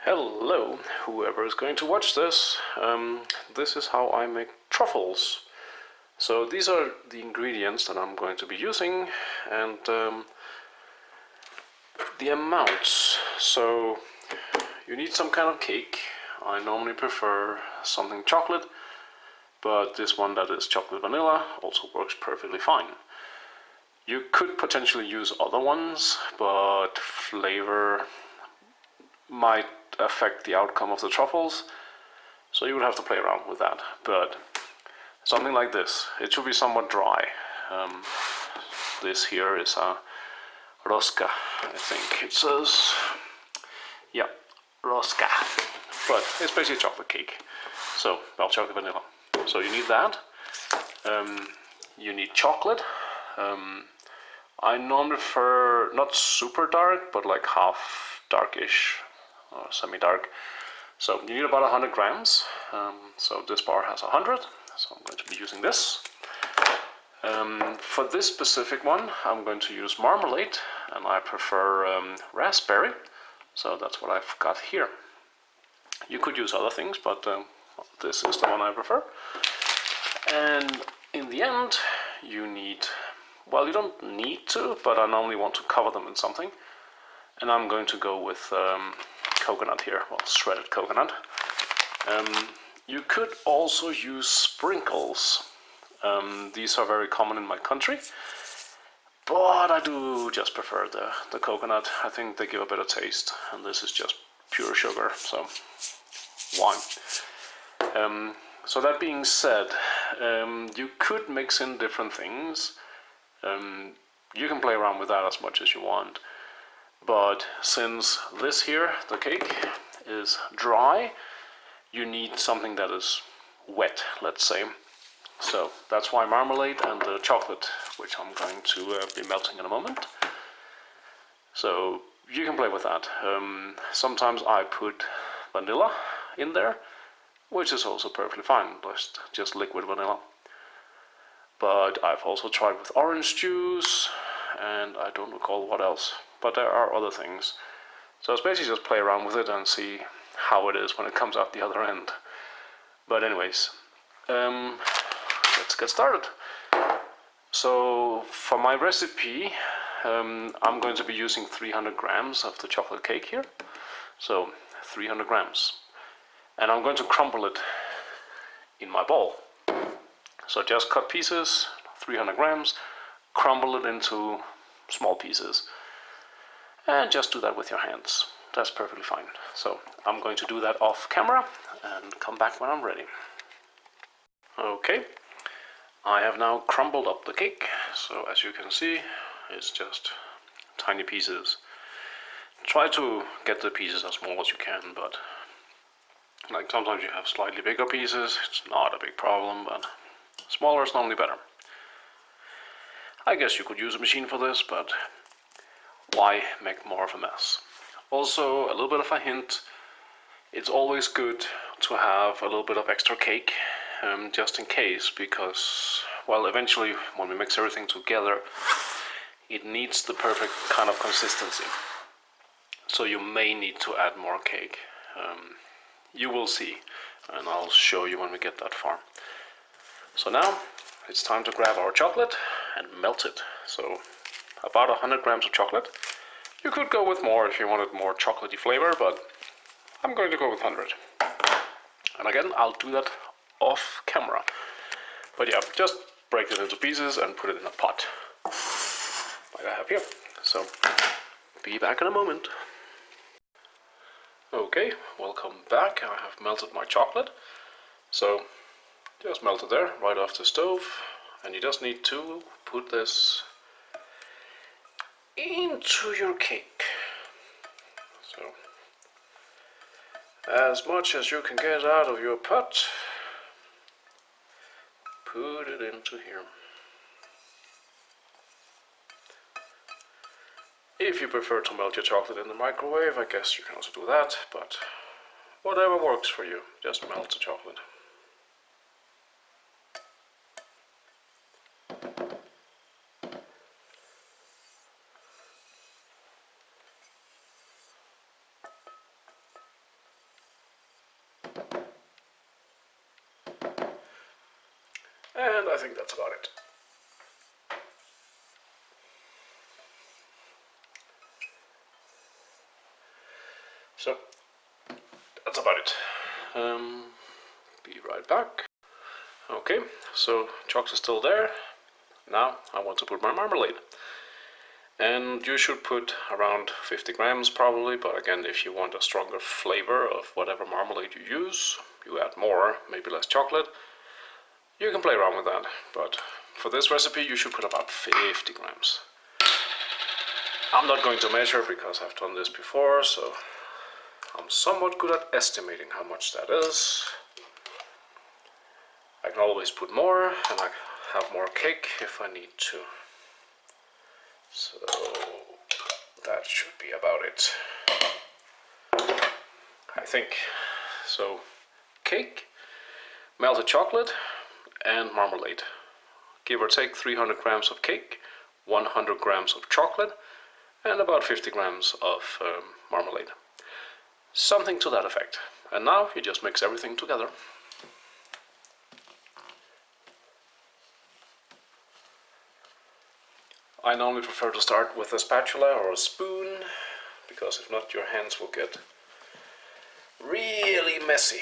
Hello, whoever is going to watch this. This is how I make truffles. So these are the ingredients that I'm going to be using and the amounts. So you need some kind of cake. I normally prefer something chocolate, but this one that is chocolate vanilla also works perfectly fine. You could potentially use other ones, but flavor might affect the outcome of the truffles, so you would have to play around with that. But something like this, it should be somewhat dry. This here is a rosca, I think it says. Yeah, rosca. But it's basically chocolate cake. So, well, chocolate vanilla. So you need that. You need chocolate. I normally prefer not super dark, but like half darkish or semi-dark. So you need about 100 grams. So this bar has 100, so I'm going to be using this. For this specific one, I'm going to use marmalade, and I prefer raspberry, so that's what I've got here. You could use other things, but this is the one I prefer. And in the end, you need, well, you don't need to, but I normally want to cover them in something. And I'm going to go with coconut here, well, shredded coconut. You could also use sprinkles. These are very common in my country, but I do just prefer the coconut. I think they give a better taste, and this is just pure sugar, so why? So that being said, you could mix in different things. You can play around with that as much as you want. But since this here, the cake, is dry, you need something that is wet, let's say. So that's why marmalade and the chocolate, which I'm going to be melting in a moment. So you can play with that. Sometimes I put vanilla in there, which is also perfectly fine, just liquid vanilla. But I've also tried with orange juice, and I don't recall what else. But there are other things. So it's basically just play around with it and see how it is when it comes out the other end. But anyways, let's get started. So for my recipe, I'm going to be using 300 grams of the chocolate cake here. So 300 grams. And I'm going to crumble it in my bowl. So just cut pieces, 300 grams, crumble it into small pieces. And just do that with your hands. That's perfectly fine. So I'm going to do that off camera and come back when I'm ready. Okay, I have now crumbled up the cake. So as you can see, it's just tiny pieces. Try to get the pieces as small as you can, but like sometimes you have slightly bigger pieces. It's not a big problem, but smaller is normally better. I guess you could use a machine for this, but why make more of a mess? Also, a little bit of a hint, it's always good to have a little bit of extra cake, just in case, because, well, eventually when we mix everything together, it needs the perfect kind of consistency. So you may need to add more cake. You will see, and I'll show you when we get that far. So now it's time to grab our chocolate and melt it. So about 100 grams of chocolate. You could go with more if you wanted more chocolatey flavor, but I'm going to go with 100. And again, I'll do that off camera. But yeah, just break it into pieces and put it in a pot, like I have here. So, be back in a moment. Okay, welcome back. I have melted my chocolate. So, just melt it there, right off the stove. And you just need to put this into your cake. So, as much as you can get out of your pot, put it into here. If you prefer to melt your chocolate in the microwave, I guess you can also do that, but whatever works for you, just melt the chocolate. And I think that's about it. So that's about it. Be right back. Okay, so chocolate is still there. Now I want to put my marmalade. And you should put around 50 grams probably, but again, if you want a stronger flavor of whatever marmalade you use, you add more, maybe less chocolate. You can play around with that, but for this recipe you should put about 50 grams. I'm not going to measure because I've done this before, so I'm somewhat good at estimating how much that is. I can always put more, and I have more cake if I need to. So that should be about it, I think. So cake, melted chocolate, and marmalade. Give or take 300 grams of cake, 100 grams of chocolate, and about 50 grams of marmalade. Something to that effect. And now you just mix everything together. I normally prefer to start with a spatula or a spoon, because if not your hands will get really messy.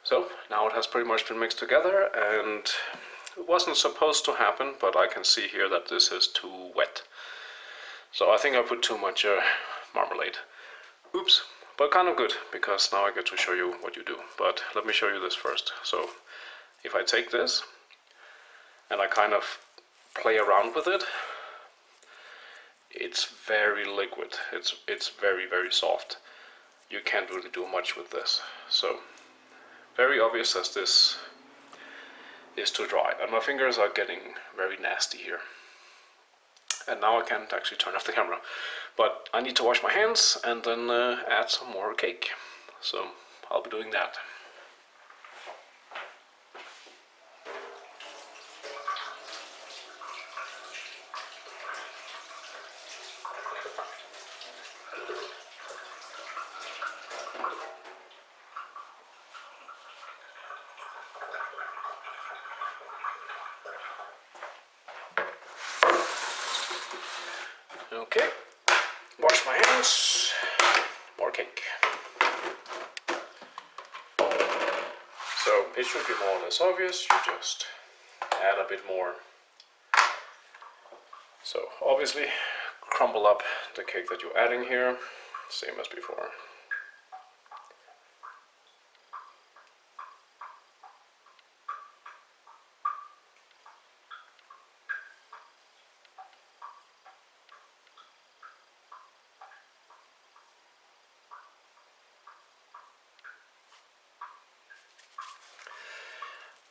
So now it has pretty much been mixed together, and it wasn't supposed to happen, but I can see here that this is too wet. So I think I put too much marmalade. Oops, but kind of good, because now I get to show you what you do. But let me show you this first. So if I take this and I kind of play around with it, it's very liquid. It's very, very soft. You can't really do much with this. So very obvious as this is too dry, and my fingers are getting very nasty here. And now I can't actually turn off the camera, but I need to wash my hands and then add some more cake. So I'll be doing that. Okay, wash my hands, more cake. So it should be more or less obvious, you just add a bit more. So obviously crumble up the cake that you're adding here, same as before.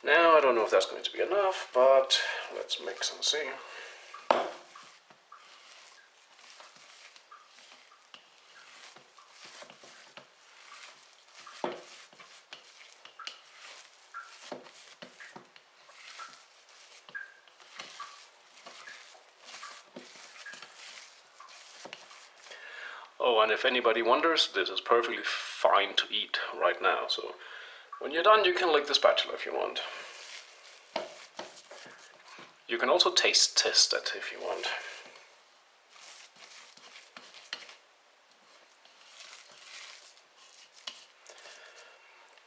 Now I don't know if that's going to be enough, but let's mix and see. Oh, and if anybody wonders, this is perfectly fine to eat right now. So when you're done, you can lick the spatula if you want. You can also taste test it if you want.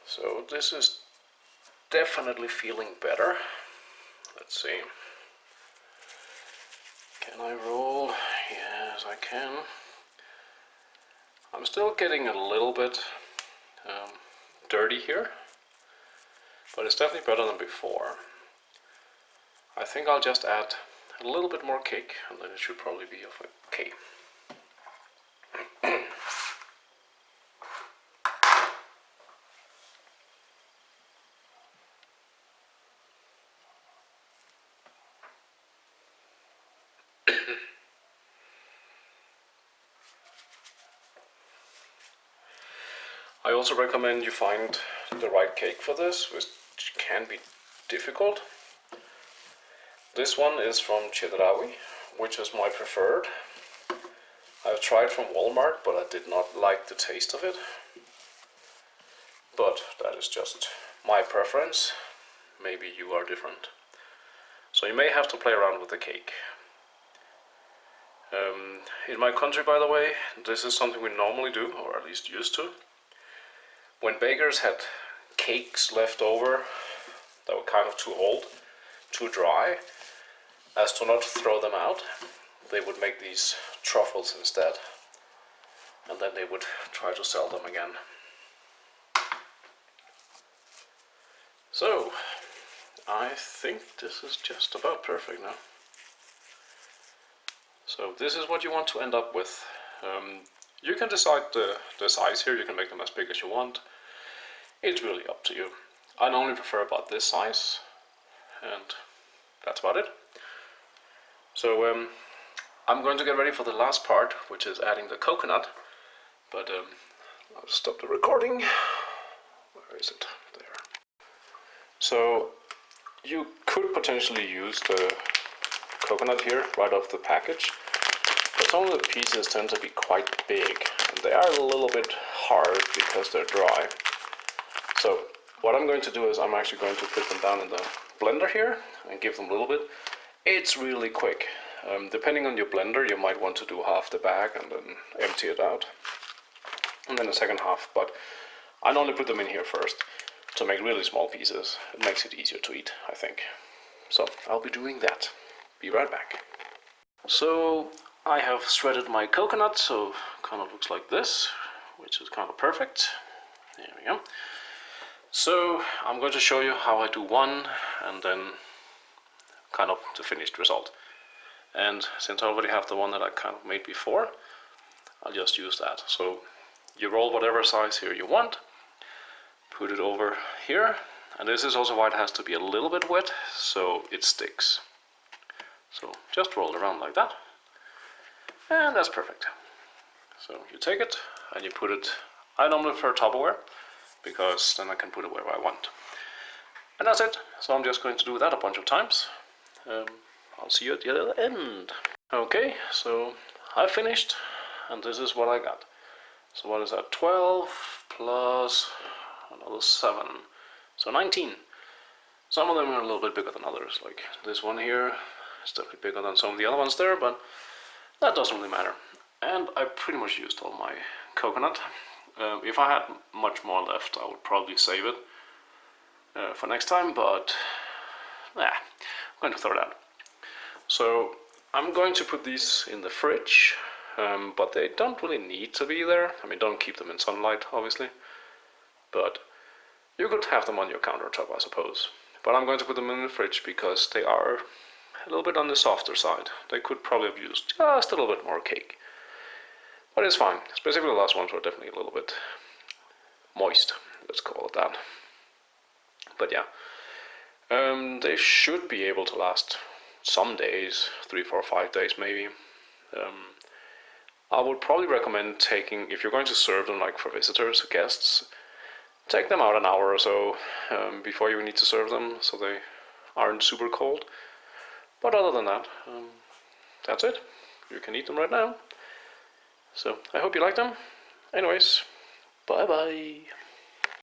So this is definitely feeling better. Let's see. Can I roll? Yes, I can. I'm still getting a little bit dirty here, but it's definitely better than before. I think I'll just add a little bit more cake, and then it should probably be okay. I also recommend you find the right cake for this, which can be difficult. This one is from Chedraui, which is my preferred. I've tried from Walmart, but I did not like the taste of it. But that is just my preference. Maybe you are different. So you may have to play around with the cake. In my country, by the way, this is something we normally do, or at least used to. When bakers had cakes left over that were kind of too old, too dry, as to not throw them out, they would make these truffles instead. And then they would try to sell them again. So, I think this is just about perfect now. So this is what you want to end up with. You can decide the size here, you can make them as big as you want. It's really up to you. I normally prefer about this size, and that's about it. So I'm going to get ready for the last part, which is adding the coconut. But I'll stop the recording. Where is it? There. So you could potentially use the coconut here right off the package, but some of the pieces tend to be quite big and they are a little bit hard because they're dry. So what I'm going to do is I'm actually going to put them down in the blender here and give them a little bit. It's really quick. Depending on your blender, you might want to do half the bag and then empty it out, and then the second half, but I normally put them in here first to make really small pieces. It makes it easier to eat, I think. So I'll be doing that. Be right back. So I have shredded my coconut, so it kind of looks like this, which is kind of perfect. There we go. So I'm going to show you how I do one and then kind of the finished result. And since I already have the one that I kind of made before, I'll just use that. So you roll whatever size here you want, put it over here, and this is also why it has to be a little bit wet so it sticks. So just roll it around like that, and that's perfect. So you take it and you put it, I normally prefer Tupperware because then I can put it wherever I want. And that's it. So I'm just going to do that a bunch of times. I'll see you at the other end. Okay, so I finished and this is what I got. So what is that? 12 plus another 7. So 19. Some of them are a little bit bigger than others, like this one here is definitely bigger than some of the other ones there, but that doesn't really matter. And I pretty much used all my coconut. If I had much more left, I would probably save it for next time, but I'm going to throw it out. So I'm going to put these in the fridge, but they don't really need to be there. I mean, don't keep them in sunlight, obviously, but you could have them on your countertop, I suppose. But I'm going to put them in the fridge because they are a little bit on the softer side. They could probably have used just a little bit more cake. But it's fine. Specifically the last ones were definitely a little bit moist, let's call it that. But yeah, they should be able to last some days, 3, 4, 5 days maybe. I would probably recommend taking, if you're going to serve them like for visitors or guests, take them out an hour or so before you need to serve them so they aren't super cold. But other than that, that's it. You can eat them right now. So I hope you like them. Anyways, bye bye.